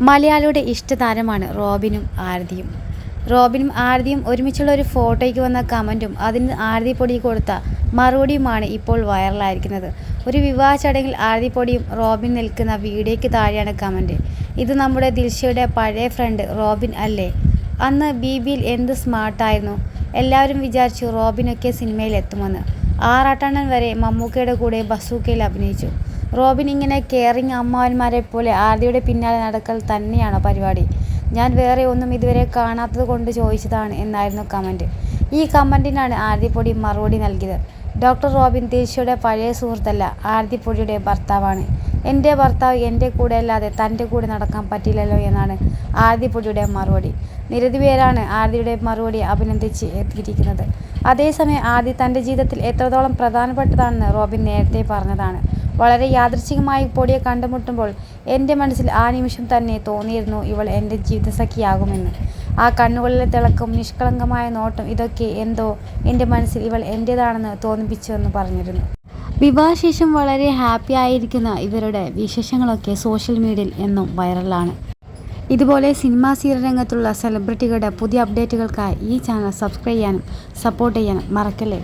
മലയാളിയുടെ ഇഷ്ടതാരമാണ് റോബിനും ആരതിയും ഒരുമിച്ചുള്ള ഒരു ഫോട്ടോയ്ക്ക് വന്ന കമൻറ്റും അതിന് ആരതി പൊടി കൊടുത്ത മറുപടിയുമാണ് ഇപ്പോൾ വൈറലായിരിക്കുന്നത്. ഒരു വിവാഹ ചടങ്ങിൽ ആരതി പൊടിയും റോബിൻ നിൽക്കുന്ന വീഡിയോയ്ക്ക് താഴെയാണ് കമൻറ്റ്. ഇത് നമ്മുടെ ദിൽഷയുടെ പഴയ ഫ്രണ്ട് റോബിൻ അല്ലേ? അന്ന് ബിബിയിൽ എന്ത് സ്മാർട്ടായിരുന്നു. എല്ലാവരും വിചാരിച്ചു റോബിനൊക്കെ സിനിമയിൽ എത്തുമെന്ന്. ആറാട്ടണ്ണൻ വരെ മമ്മൂക്കയുടെ കൂടെ ബസൂക്കയിൽ അഭിനയിച്ചു. റോബിൻ ഇങ്ങനെ കെയറിങ് അമ്മാവന്മാരെ പോലെ ആരതിയുടെ പിന്നാലെ നടക്കൽ തന്നെയാണോ പരിപാടി? ഞാൻ വേറെ ഒന്നും ഇതുവരെ കാണാത്തത് കൊണ്ട് ചോദിച്ചതാണ് എന്നായിരുന്നു കമൻറ്റ്. ഈ കമൻറ്റിനാണ് ആരതി പൊടി മറുപടി നൽകിയത്. ഡോക്ടർ റോബിൻ ദിൽഷയുടെ പഴയ സുഹൃത്തല്ല, ആരതി പൊടിയുടെ ഭർത്താവാണ്. എൻ്റെ ഭർത്താവ് എൻ്റെ കൂടെ അല്ലാതെ തൻ്റെ കൂടെ നടക്കാൻ പറ്റില്ലല്ലോ എന്നാണ് ആരതി പൊടിയുടെ മറുപടി. നിരവധി പേരാണ് ആരതിയുടെ മറുപടി അഭിനന്ദിച്ച് എത്തിയിരിക്കുന്നത്. അതേസമയം ആരതി തൻ്റെ ജീവിതത്തിൽ എത്രത്തോളം പ്രധാനപ്പെട്ടതാണെന്ന് റോബിൻ നേരത്തെ പറഞ്ഞതാണ്. വളരെ യാദൃച്ഛികമായി പൊടിയെ കണ്ടുമുട്ടുമ്പോൾ എൻ്റെ മനസ്സിൽ ആ നിമിഷം തന്നെ തോന്നിയിരുന്നു ഇവൾ എൻ്റെ ജീവിതസഖിയാകുമെന്ന്. ആ കണ്ണുകളിലെ തിളക്കം, നിഷ്കളങ്കമായ നോട്ടം, ഇതൊക്കെ എന്തോ എൻ്റെ മനസ്സിൽ ഇവൾ എൻ്റേതാണെന്ന് തോന്നിപ്പിച്ചുവെന്ന് പറഞ്ഞിരുന്നു. വിവാഹശേഷം വളരെ ഹാപ്പി ആയിരിക്കുന്ന ഇവരുടെ വിശേഷങ്ങളൊക്കെ സോഷ്യൽ മീഡിയയിൽ എന്നും വൈറലാണ്. ഇതുപോലെ സിനിമാ സീരിയൽ രംഗത്തുള്ള സെലിബ്രിറ്റികളുടെ പുതിയ അപ്ഡേറ്റുകൾക്കായി ഈ ചാനൽ സബ്സ്ക്രൈബ് ചെയ്യാനും സപ്പോർട്ട് ചെയ്യാനും മറക്കല്ലേ.